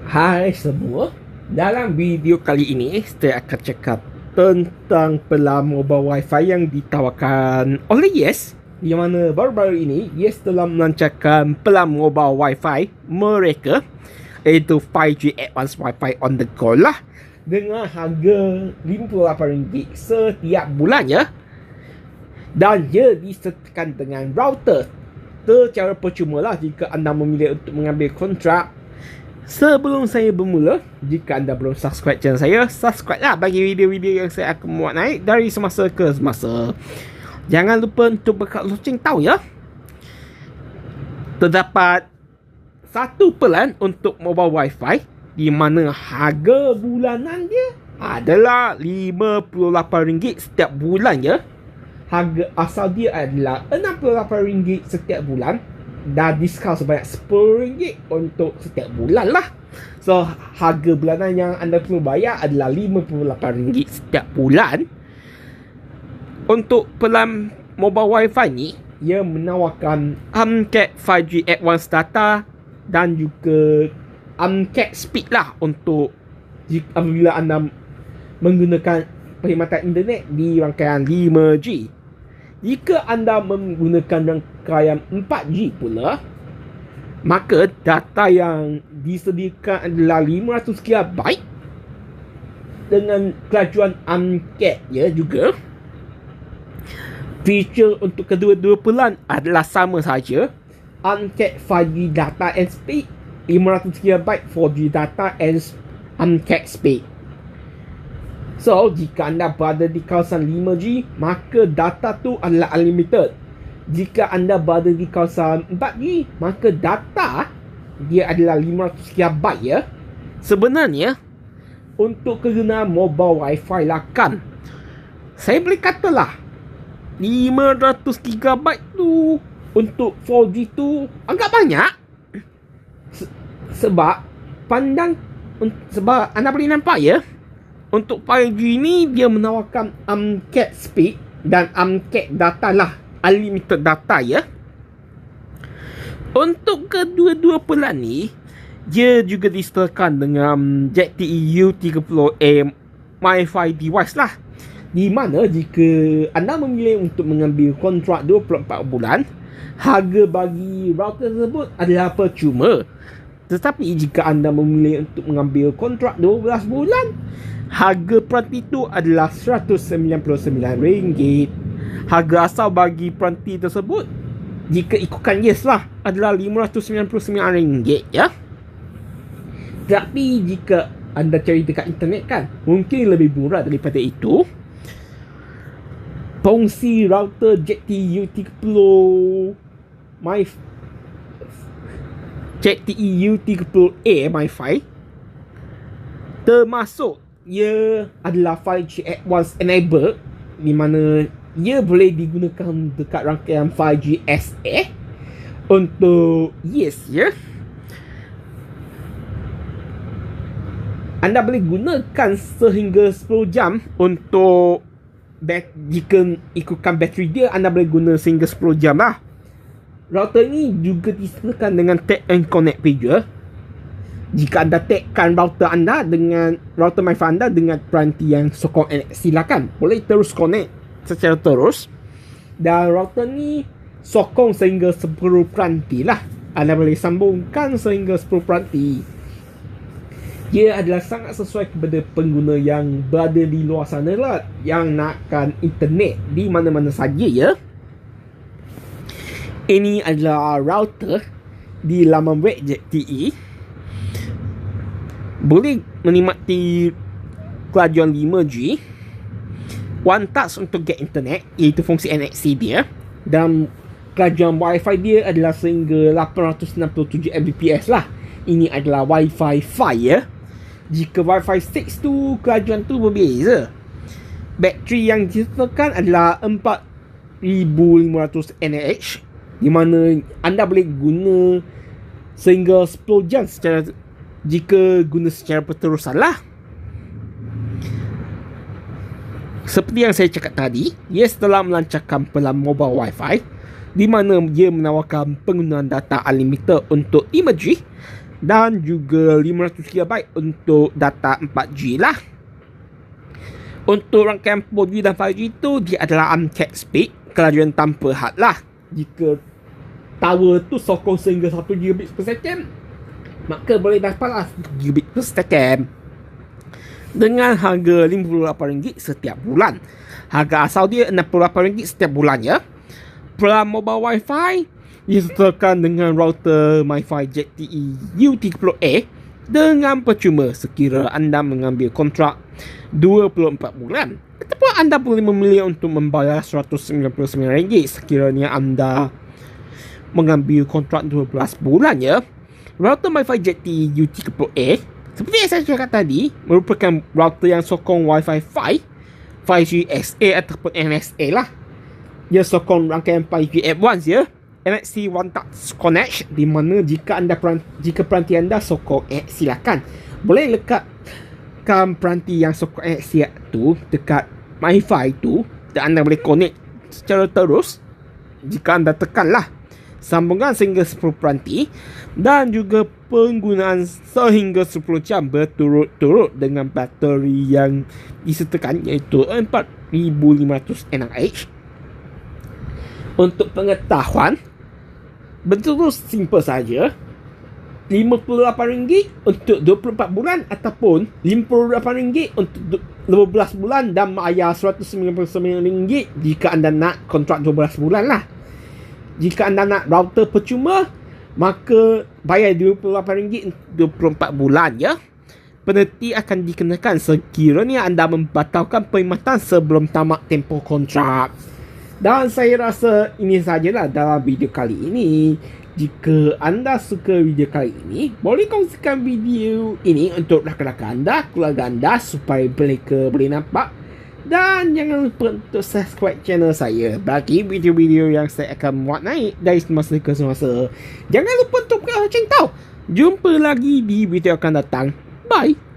Hai semua, dalam video kali ini saya akan cakap tentang pelan mobile wifi yang ditawarkan oleh Yes, di mana baru-baru ini Yes telah melancarkan pelan mobile wifi mereka, iaitu 5G Advanced Wi-Fi on the go lah, dengan harga RM58 setiap bulan ya. Dan ia disertakan dengan router secara percuma lah jika anda memilih untuk mengambil kontrak. Sebelum saya bermula, jika anda belum subscribe channel saya, subscribe lah bagi video-video yang saya akan buat naik dari semasa ke semasa. Jangan lupa untuk buka loceng tahu ya. Terdapat satu pelan untuk mobile wifi di mana harga bulanan dia adalah RM58 setiap bulan ya. Harga asal dia adalah RM68 setiap bulan, dah diskaun sebanyak RM10 untuk setiap bulan lah. So harga bulanan yang anda perlu bayar adalah RM58 setiap bulan. Untuk pelan mobile wifi ni, ia menawarkan uncapped 5G advanced data dan juga uncapped speed lah untuk apabila anda menggunakan perkhidmatan internet di rangkaian 5G. Jika anda menggunakan rangkaian 4G pula, maka data yang disediakan adalah 500 GB dengan kelajuan uncapped ya juga. Feature untuk kedua-dua pelan adalah sama saja. Uncapped 5G data and speed, 500 GB 4G data and uncapped speed. So, jika anda berada di kawasan 5G, maka data tu adalah unlimited. Jika anda berada di kawasan 4G, maka data dia adalah 500 GB ya. Sebenarnya, untuk kegunaan mobile wifi lah kan, saya boleh katalah 500 GB tu untuk 4G tu agak banyak. Sebab anda boleh nampak ya, untuk 5G ni dia menawarkan uncapped speed dan uncapped data lah, unlimited data ya. Untuk kedua-dua pelan ni, dia juga disertakan dengan ZTE U30A MiFi device lah, di mana jika anda memilih untuk mengambil kontrak 24 bulan, harga bagi router tersebut adalah percuma. Tetapi jika anda memilih untuk mengambil kontrak 12 bulan, harga peranti itu adalah RM199. Harga asal bagi peranti tersebut, jika ikutkan Yes lah, adalah RM599 ya. Tapi jika anda cari dekat internet kan, mungkin lebih murah daripada itu. Fungsi router ZTE U30A MiFi termasuk ia adalah 5G Advanced Enable, di mana ia boleh digunakan dekat rangkaian 5G SA untuk Yes ya. Anda boleh gunakan sehingga 10 jam untuk jika ikutkan bateri dia, anda boleh guna sehingga 10 jam lah. Router ini juga disediakan dengan tag and connect feature. Jika anda tagkan router anda dengan router MiFi anda dengan peranti yang sokong NFC silakan, boleh terus connect secara terus. Dan router ni sokong sehingga 10 peranti lah. Anda boleh sambungkan sehingga 10 peranti. Ia adalah sangat sesuai kepada pengguna yang berada di luar sana lah, yang nakkan internet di mana-mana saja ya. Ini adalah router di laman web ZTE. Boleh menikmati kelajuan 5G, one touch untuk get internet, iaitu fungsi NFC dia, dan kelajuan wifi dia adalah sehingga 867 Mbps lah. Ini adalah wifi 5 ya. Jika wifi 6 tu, kelajuan tu berbeza. Bateri yang disertakan adalah 4500 mAh, di mana anda boleh guna sehingga 10 jam jika guna secara berterusan lah. Seperti yang saya cakap tadi, Yes telah melancarkan pelan mobile wifi, di mana dia menawarkan penggunaan data unlimited untuk 5G dan juga 500GB untuk data 4G lah. Untuk rangkaian 4G dan 5G tu dia adalah uncapped speed, kelajuan tanpa had lah. Jika tower tu sokong sehingga 1GB per second, maka boleh dapatlah 1GB per second dengan harga RM58 setiap bulan. Harga asal dia RM68 setiap bulan ya. Pelan mobile wifi disertakan dengan router MiFi ZTE U30A dengan percuma sekira anda mengambil kontrak 24 bulan, ataupun anda boleh memilih untuk membayar RM199 sekiranya anda mengambil kontrak 12 bulan ya. Router MiFi ZTE U30A seperti yang saya cakap tadi merupakan router yang sokong Wi-Fi 5, 5G SA ataupun MSA lah. Dia sokong rangkaian 5G Advanced ya, NFC One Touch Connect, di mana jika peranti anda sokong silakan boleh lekatkan peranti yang sokong tu dekat MiFi tu dan anda boleh connect secara terus jika anda tekanlah sambungan sehingga 10 peranti dan juga penggunaan sehingga 10 jam berturut-turut dengan bateri yang disertakan iaitu 4500 mAh. Untuk pengetahuan, betul-betul simple saja. RM58 untuk 24 bulan ataupun RM58 untuk 12 bulan dan bayar RM199 jika anda nak kontrak 12 bulan lah. Jika anda nak router percuma, maka bayar RM28 untuk 24 bulan ya. Penalti akan dikenakan sekiranya anda membatalkan perkhidmatan sebelum tamat tempoh kontrak. Dan saya rasa ini sajalah dalam video kali ini. Jika anda suka video kali ini, boleh kongsikan video ini untuk rakan-rakan anda, keluarga anda supaya mereka boleh nampak. Dan jangan lupa untuk subscribe channel saya bagi video-video yang saya akan buat naik dari semasa ke semasa. Jangan lupa untuk beritahu. Jumpa lagi di video akan datang. Bye.